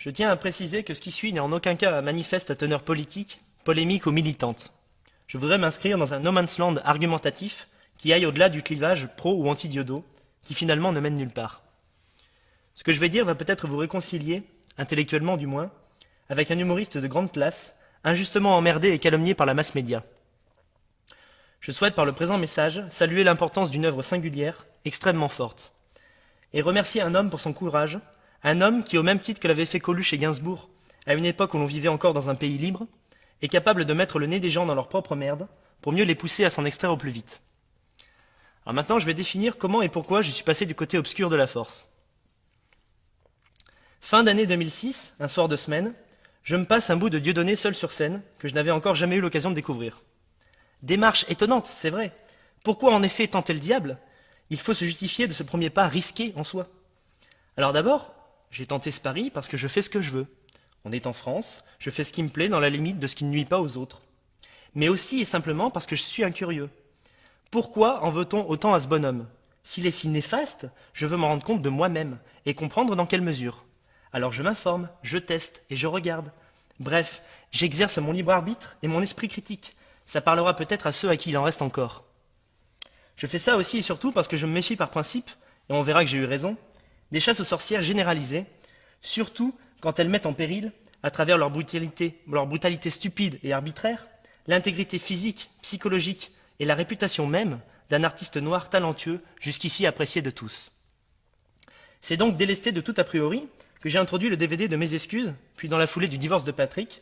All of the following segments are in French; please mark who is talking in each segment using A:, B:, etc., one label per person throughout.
A: Je tiens à préciser que ce qui suit n'est en aucun cas un manifeste à teneur politique, polémique ou militante. Je voudrais m'inscrire dans un no man's land argumentatif qui aille au-delà du clivage pro ou anti-Diodo, qui finalement ne mène nulle part. Ce que je vais dire va peut-être vous réconcilier, intellectuellement du moins, avec un humoriste de grande classe, injustement emmerdé et calomnié par la masse média. Je souhaite par le présent message saluer l'importance d'une œuvre singulière, extrêmement forte, et remercier un homme pour son courage, un homme qui, au même titre que l'avait fait Coluche et Gainsbourg, à une époque où l'on vivait encore dans un pays libre, est capable de mettre le nez des gens dans leur propre merde pour mieux les pousser à s'en extraire au plus vite. Alors maintenant, je vais définir comment et pourquoi je suis passé du côté obscur de la force. Fin d'année 2006, un soir de semaine, je me passe un bout de Dieudonné seul sur scène que je n'avais encore jamais eu l'occasion de découvrir. Démarche étonnante, c'est vrai. Pourquoi en effet tenter le diable? Il faut se justifier de ce premier pas risqué en soi. Alors d'abord, j'ai tenté ce pari parce que je fais ce que je veux. On est en France, je fais ce qui me plaît dans la limite de ce qui ne nuit pas aux autres. Mais aussi et simplement parce que je suis un curieux. Pourquoi en veut-on autant à ce bonhomme? S'il est si néfaste, je veux m'en rendre compte de moi-même et comprendre dans quelle mesure. Alors je m'informe, je teste et je regarde. Bref, j'exerce mon libre arbitre et mon esprit critique. Ça parlera peut-être à ceux à qui il en reste encore. Je fais ça aussi et surtout parce que je me méfie par principe, et on verra que j'ai eu raison, des chasses aux sorcières généralisées, surtout quand elles mettent en péril, à travers leur brutalité stupide et arbitraire, l'intégrité physique, psychologique et la réputation même d'un artiste noir talentueux jusqu'ici apprécié de tous. C'est donc délesté de tout a priori que j'ai introduit le DVD de Mes excuses, puis dans la foulée du divorce de Patrick,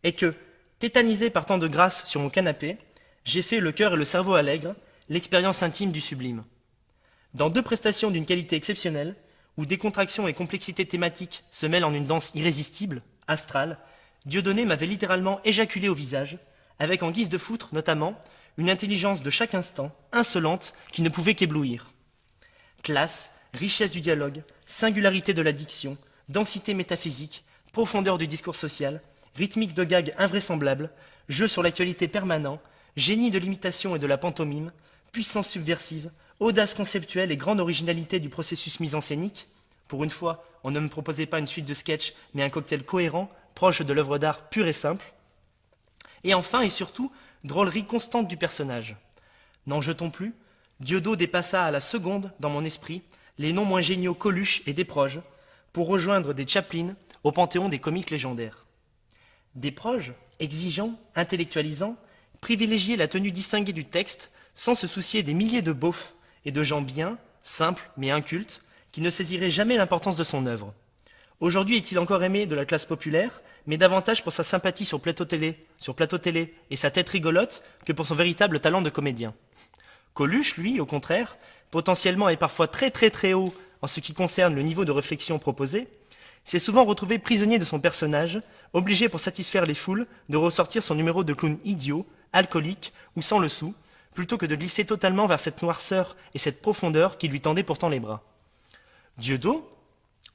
A: et que, tétanisé par tant de grâce sur mon canapé, j'ai fait le cœur et le cerveau allègre, l'expérience intime du sublime. Dans deux prestations d'une qualité exceptionnelle, où décontraction et complexité thématique se mêlent en une danse irrésistible, astrale, Dieudonné m'avait littéralement éjaculé au visage, avec en guise de foutre, notamment, une intelligence de chaque instant, insolente, qui ne pouvait qu'éblouir. Classe, richesse du dialogue, singularité de la diction, densité métaphysique, profondeur du discours social, rythmique de gags invraisemblables, jeu sur l'actualité permanent, génie de l'imitation et de la pantomime, puissance subversive, audace conceptuelle et grande originalité du processus mise-en-scénique. Pour une fois, on ne me proposait pas une suite de sketchs, mais un cocktail cohérent, proche de l'œuvre d'art pure et simple. Et enfin et surtout, drôlerie constante du personnage. N'en jetons plus, Diodo dépassa à la seconde, dans mon esprit, les noms moins géniaux Coluche et Desproges, pour rejoindre des Chaplin au panthéon des comiques légendaires. Desproges, exigeants, intellectualisants, privilégiaient la tenue distinguée du texte sans se soucier des milliers de beaufs et de gens bien, simples mais incultes, qui ne saisiraient jamais l'importance de son œuvre. Aujourd'hui est-il encore aimé de la classe populaire, mais davantage pour sa sympathie sur plateau télé et sa tête rigolote que pour son véritable talent de comédien. Coluche, lui, au contraire, potentiellement et parfois très très très haut en ce qui concerne le niveau de réflexion proposé, s'est souvent retrouvé prisonnier de son personnage, obligé pour satisfaire les foules de ressortir son numéro de clown idiot, alcoolique ou sans le sou, plutôt que de glisser totalement vers cette noirceur et cette profondeur qui lui tendaient pourtant les bras. Diodo,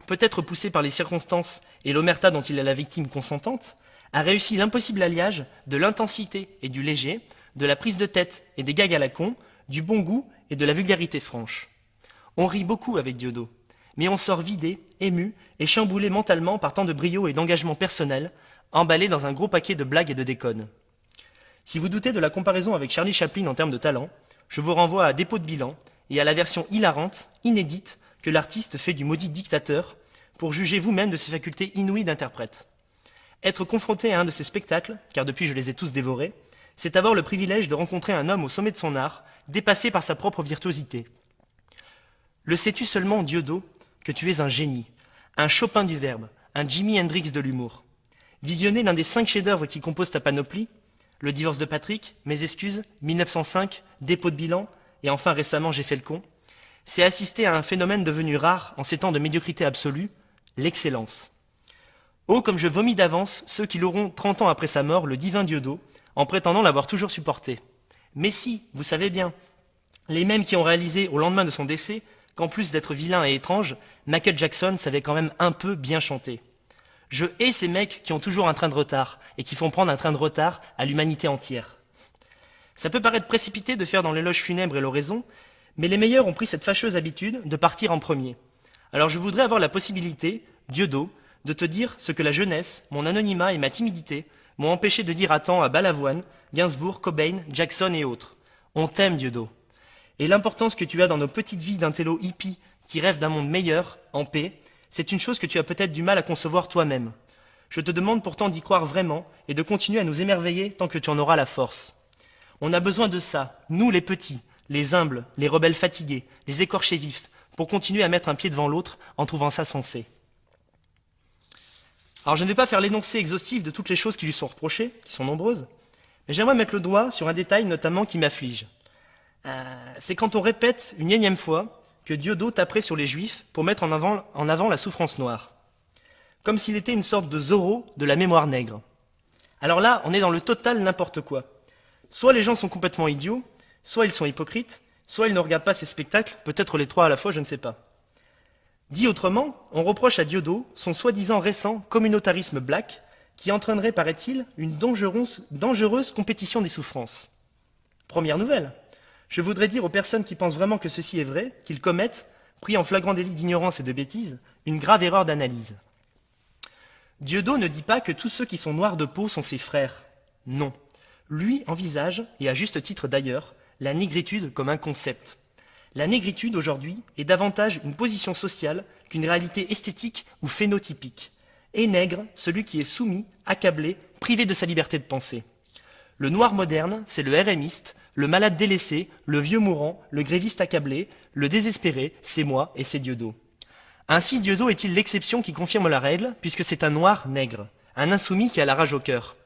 A: peut-être poussé par les circonstances et l'omerta dont il est la victime consentante, a réussi l'impossible alliage de l'intensité et du léger, de la prise de tête et des gags à la con, du bon goût et de la vulgarité franche. On rit beaucoup avec Diodo, mais on sort vidé, ému et chamboulé mentalement par tant de brio et d'engagement personnel, emballé dans un gros paquet de blagues et de déconnes. Si vous doutez de la comparaison avec Charlie Chaplin en termes de talent, je vous renvoie à Dépôt de bilan et à la version hilarante, inédite, que l'artiste fait du maudit dictateur pour juger vous-même de ses facultés inouïes d'interprète. Être confronté à un de ces spectacles, car depuis je les ai tous dévorés, c'est avoir le privilège de rencontrer un homme au sommet de son art, dépassé par sa propre virtuosité. Le sais-tu seulement, Diodo, que tu es un génie, un Chopin du verbe, un Jimi Hendrix de l'humour. Visionner l'un des 5 chefs-d'œuvre qui composent ta panoplie, Le divorce de Patrick, Mes excuses, 1905, Dépôt de bilan, et enfin récemment J'ai fait le con, c'est assister à un phénomène devenu rare en ces temps de médiocrité absolue, l'excellence. Oh, comme je vomis d'avance ceux qui l'auront 30 ans après sa mort, le divin Diodo, en prétendant l'avoir toujours supporté. Mais si, vous savez bien, les mêmes qui ont réalisé au lendemain de son décès qu'en plus d'être vilain et étrange, Michael Jackson savait quand même un peu bien chanter. Je hais ces mecs qui ont toujours un train de retard et qui font prendre un train de retard à l'humanité entière. Ça peut paraître précipité de faire dans l'éloge funèbre et l'oraison, mais les meilleurs ont pris cette fâcheuse habitude de partir en premier. Alors je voudrais avoir la possibilité, Diodo, de te dire ce que la jeunesse, mon anonymat et ma timidité m'ont empêché de dire à temps à Balavoine, Gainsbourg, Cobain, Jackson et autres. On t'aime, Dieudo. Et l'importance que tu as dans nos petites vies d'un télo hippie qui rêve d'un monde meilleur, en paix, c'est une chose que tu as peut-être du mal à concevoir toi-même. Je te demande pourtant d'y croire vraiment et de continuer à nous émerveiller tant que tu en auras la force. On a besoin de ça, nous les petits, les humbles, les rebelles fatigués, les écorchés vifs, pour continuer à mettre un pied devant l'autre en trouvant ça sensé. Alors je ne vais pas faire l'énoncé exhaustif de toutes les choses qui lui sont reprochées, qui sont nombreuses, mais j'aimerais mettre le doigt sur un détail notamment qui m'afflige. C'est quand on répète une énième fois que Dieudo taperait sur les juifs pour mettre en avant la souffrance noire. Comme s'il était une sorte de Zorro de la mémoire nègre. Alors là, on est dans le total n'importe quoi. Soit les gens sont complètement idiots, soit ils sont hypocrites, soit ils ne regardent pas ces spectacles, peut-être les trois à la fois, je ne sais pas. Dit autrement, on reproche à Dieudo son soi-disant récent communautarisme black qui entraînerait, paraît-il, une dangereuse compétition des souffrances. Première nouvelle. Je voudrais dire aux personnes qui pensent vraiment que ceci est vrai, qu'ils commettent, pris en flagrant délit d'ignorance et de bêtise, une grave erreur d'analyse. Dieudo ne dit pas que tous ceux qui sont noirs de peau sont ses frères. Non. Lui envisage, et à juste titre d'ailleurs, la négritude comme un concept. La négritude, aujourd'hui, est davantage une position sociale qu'une réalité esthétique ou phénotypique. Et nègre, celui qui est soumis, accablé, privé de sa liberté de penser. Le noir moderne, c'est le RMiste, le malade délaissé, le vieux mourant, le gréviste accablé, le désespéré, c'est moi et c'est Dieudo. Ainsi, Dieudo est-il l'exception qui confirme la règle, puisque c'est un noir nègre, un insoumis qui a la rage au cœur.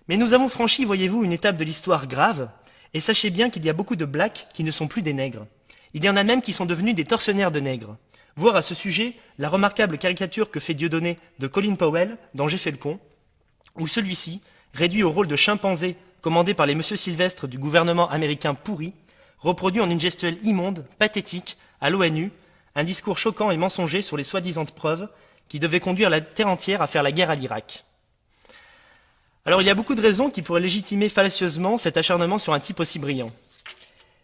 A: Mais nous avons franchi, voyez-vous, une étape de l'histoire grave, et sachez bien qu'il y a beaucoup de blacks qui ne sont plus des nègres. Il y en a même qui sont devenus des tortionnaires de nègres. Voir à ce sujet la remarquable caricature que fait Dieudonné de Colin Powell dans J'ai fait le con, où celui-ci, réduit au rôle de chimpanzé commandé par les Monsieur Sylvestre du gouvernement américain pourri, reproduit en une gestuelle immonde, pathétique, à l'ONU, un discours choquant et mensonger sur les soi-disant preuves qui devaient conduire la terre entière à faire la guerre à l'Irak. Alors il y a beaucoup de raisons qui pourraient légitimer fallacieusement cet acharnement sur un type aussi brillant.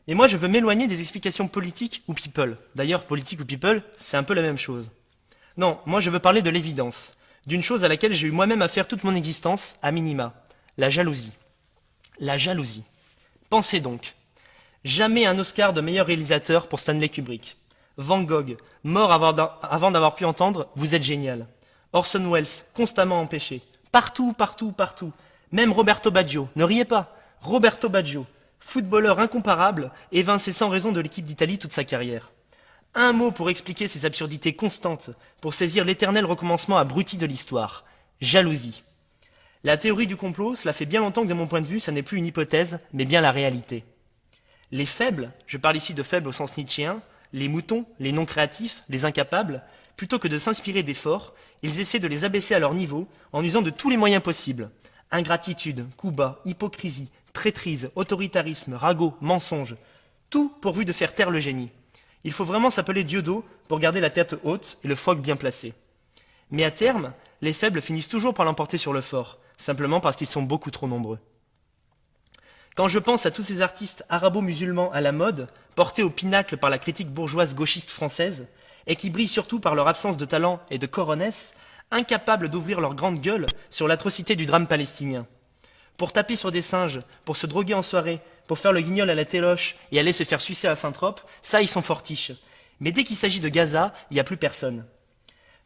A: Et moi je veux m'éloigner des explications politiques ou people. D'ailleurs, politique ou people, c'est un peu la même chose. Non, moi je veux parler de l'évidence, d'une chose à laquelle j'ai eu moi-même affaire toute mon existence, à minima, la jalousie. La jalousie. Pensez donc. Jamais un Oscar de meilleur réalisateur pour Stanley Kubrick. Van Gogh, mort avant d'avoir pu entendre « Vous êtes génial ». Orson Welles, constamment empêché. Partout, partout, partout. Même Roberto Baggio. Ne riez pas. Roberto Baggio, footballeur incomparable, évincé sans raison de l'équipe d'Italie toute sa carrière. Un mot pour expliquer ces absurdités constantes, pour saisir l'éternel recommencement abruti de l'histoire. Jalousie. La théorie du complot, cela fait bien longtemps que de mon point de vue, ça n'est plus une hypothèse, mais bien la réalité. Les faibles, je parle ici de faibles au sens nietzschéen, les moutons, les non créatifs, les incapables, plutôt que de s'inspirer des forts, ils essaient de les abaisser à leur niveau en usant de tous les moyens possibles. Ingratitude, coups bas, hypocrisie, traîtrise, autoritarisme, ragot, mensonge, tout pourvu de faire taire le génie. Il faut vraiment s'appeler Dieudo pour garder la tête haute et le froc bien placé. Mais à terme, les faibles finissent toujours par l'emporter sur le fort, simplement parce qu'ils sont beaucoup trop nombreux. Quand je pense à tous ces artistes arabo-musulmans à la mode, portés au pinacle par la critique bourgeoise gauchiste française, et qui brillent surtout par leur absence de talent et de coronesse, incapables d'ouvrir leur grande gueule sur l'atrocité du drame palestinien. Pour taper sur des singes, pour se droguer en soirée, pour faire le guignol à la téloche et aller se faire sucer à Saint-Trope, ça ils sont fortiches. Mais dès qu'il s'agit de Gaza, il n'y a plus personne.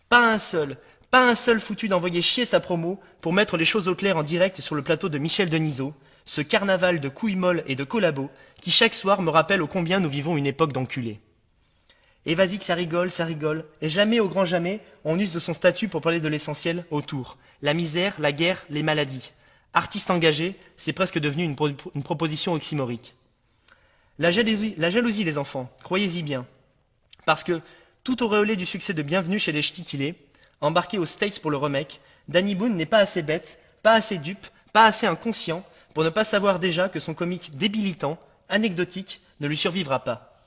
A: Pas un seul foutu d'envoyer chier sa promo pour mettre les choses au clair en direct sur le plateau de Michel Denisot, ce carnaval de couilles molles et de collabos qui chaque soir me rappelle ô combien nous vivons une époque d'enculés. Et vas-y que ça rigole, et jamais au grand jamais on use de son statut pour parler de l'essentiel autour. La misère, la guerre, les maladies. Artiste engagé, c'est presque devenu une proposition oxymorique. La jalousie les enfants, croyez-y bien. Parce que, tout auréolé du succès de Bienvenue chez les Ch'tis qu'il est, embarqué aux States pour le remake, Danny Boone n'est pas assez bête, pas assez dupe, pas assez inconscient pour ne pas savoir déjà que son comique débilitant, anecdotique, ne lui survivra pas.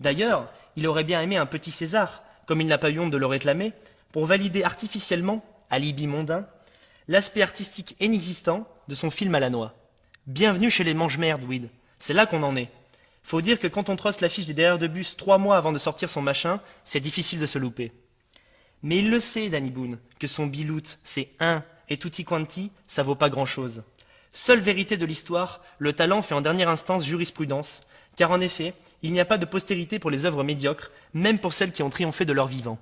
A: D'ailleurs, il aurait bien aimé un petit César, comme il n'a pas eu honte de le réclamer, pour valider artificiellement, alibi mondain, l'aspect artistique inexistant de son film à la noix. Bienvenue chez les mange-merdes, Will. C'est là qu'on en est. Faut dire que quand on trosse l'affiche des derrière de bus 3 mois avant de sortir son machin, c'est difficile de se louper. Mais il le sait, Danny Boone, que son bilout, c'est un, et tutti quanti, ça vaut pas grand-chose. Seule vérité de l'histoire, le talent fait en dernière instance jurisprudence, car en effet, il n'y a pas de postérité pour les œuvres médiocres, même pour celles qui ont triomphé de leur vivant.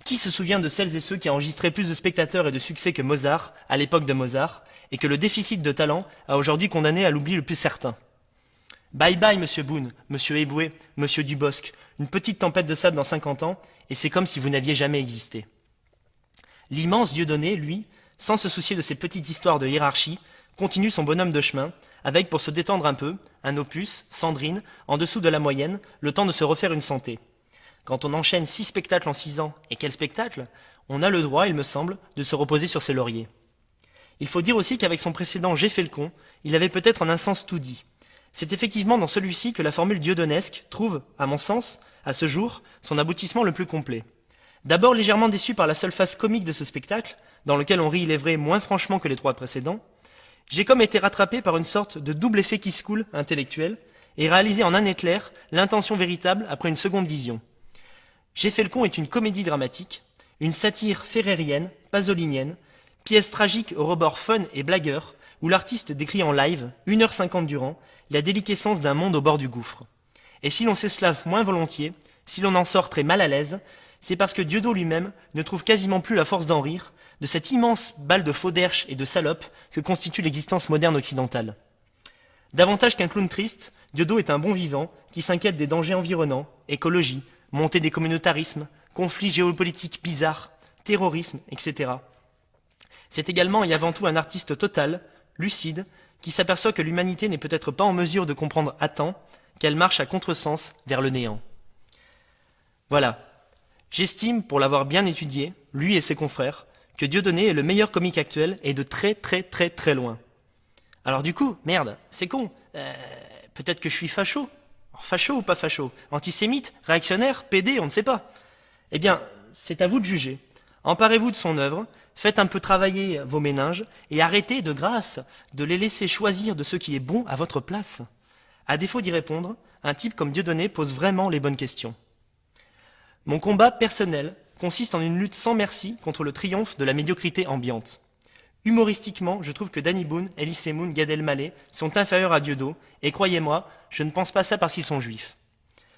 A: Qui se souvient de celles et ceux qui enregistraient plus de spectateurs et de succès que Mozart, à l'époque de Mozart, et que le déficit de talent a aujourd'hui condamné à l'oubli le plus certain? Bye bye, monsieur Boone, monsieur Eboué, monsieur Dubosc, une petite tempête de sable dans 50 ans, et c'est comme si vous n'aviez jamais existé. L'immense Dieudonné, lui, sans se soucier de ces petites histoires de hiérarchie, continue son bonhomme de chemin, avec, pour se détendre un peu, un opus, Sandrine, en dessous de la moyenne, le temps de se refaire une santé. Quand on enchaîne 6 spectacles en 6 ans, et quel spectacle, on a le droit, il me semble, de se reposer sur ses lauriers. Il faut dire aussi qu'avec son précédent J'ai fait le con, il avait peut-être en un sens tout dit. C'est effectivement dans celui-ci que la formule dieudonnesque trouve, à mon sens, à ce jour, son aboutissement le plus complet. D'abord légèrement déçu par la seule face comique de ce spectacle, dans lequel on rit, il est vrai, moins franchement que les 3 précédents, j'ai comme été rattrapé par une sorte de double effet qui se coule intellectuel, et réalisé en un éclair l'intention véritable après une seconde vision. J'ai fait le con est une comédie dramatique, une satire ferrérienne, pasolinienne, pièce tragique au rebord fun et blagueur, où l'artiste décrit en live, 1h50 durant, la déliquescence d'un monde au bord du gouffre. Et si l'on s'esclave moins volontiers, si l'on en sort très mal à l'aise, c'est parce que Dieudot lui-même ne trouve quasiment plus la force d'en rire, de cette immense balle de faux derche et de salope que constitue l'existence moderne occidentale. Davantage qu'un clown triste, Dieudot est un bon vivant qui s'inquiète des dangers environnants, écologie, montée des communautarismes, conflits géopolitiques bizarres, terrorisme, etc. C'est également et avant tout un artiste total, lucide, qui s'aperçoit que l'humanité n'est peut-être pas en mesure de comprendre à temps qu'elle marche à contresens vers le néant. Voilà. J'estime, pour l'avoir bien étudié, lui et ses confrères, que Dieudonné est le meilleur comique actuel et de très très très très loin. Alors du coup, merde, c'est con. Peut-être que je suis facho. Alors, facho ou pas facho? Antisémite? Réactionnaire? PD? On ne sait pas. Eh bien, c'est à vous de juger. Emparez-vous de son œuvre, faites un peu travailler vos méninges et arrêtez, de grâce, de les laisser choisir de ce qui est bon à votre place. À défaut d'y répondre, un type comme Dieudonné pose vraiment les bonnes questions. Mon combat personnel consiste en une lutte sans merci contre le triomphe de la médiocrité ambiante. Humoristiquement, je trouve que Danny Boone, Elie Moon, Gad Elmaleh sont inférieurs à Dieudot, et croyez-moi, je ne pense pas ça parce qu'ils sont juifs.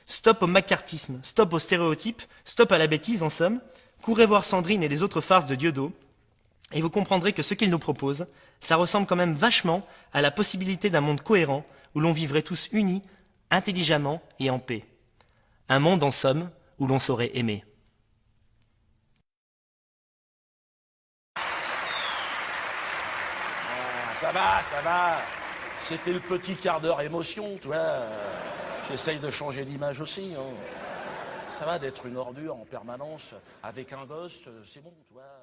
A: Stop au macartisme, stop aux stéréotypes, stop à la bêtise en somme, courez voir Sandrine et les autres farces de Dieudot, et vous comprendrez que ce qu'il nous propose, ça ressemble quand même vachement à la possibilité d'un monde cohérent où l'on vivrait tous unis, intelligemment et en paix. Un monde en somme où l'on saurait aimer.
B: Ça va, ça va. C'était le petit quart d'heure émotion, tu vois. J'essaye de changer d'image aussi. Hein. Ça va d'être une ordure en permanence avec un gosse, c'est bon, tu vois.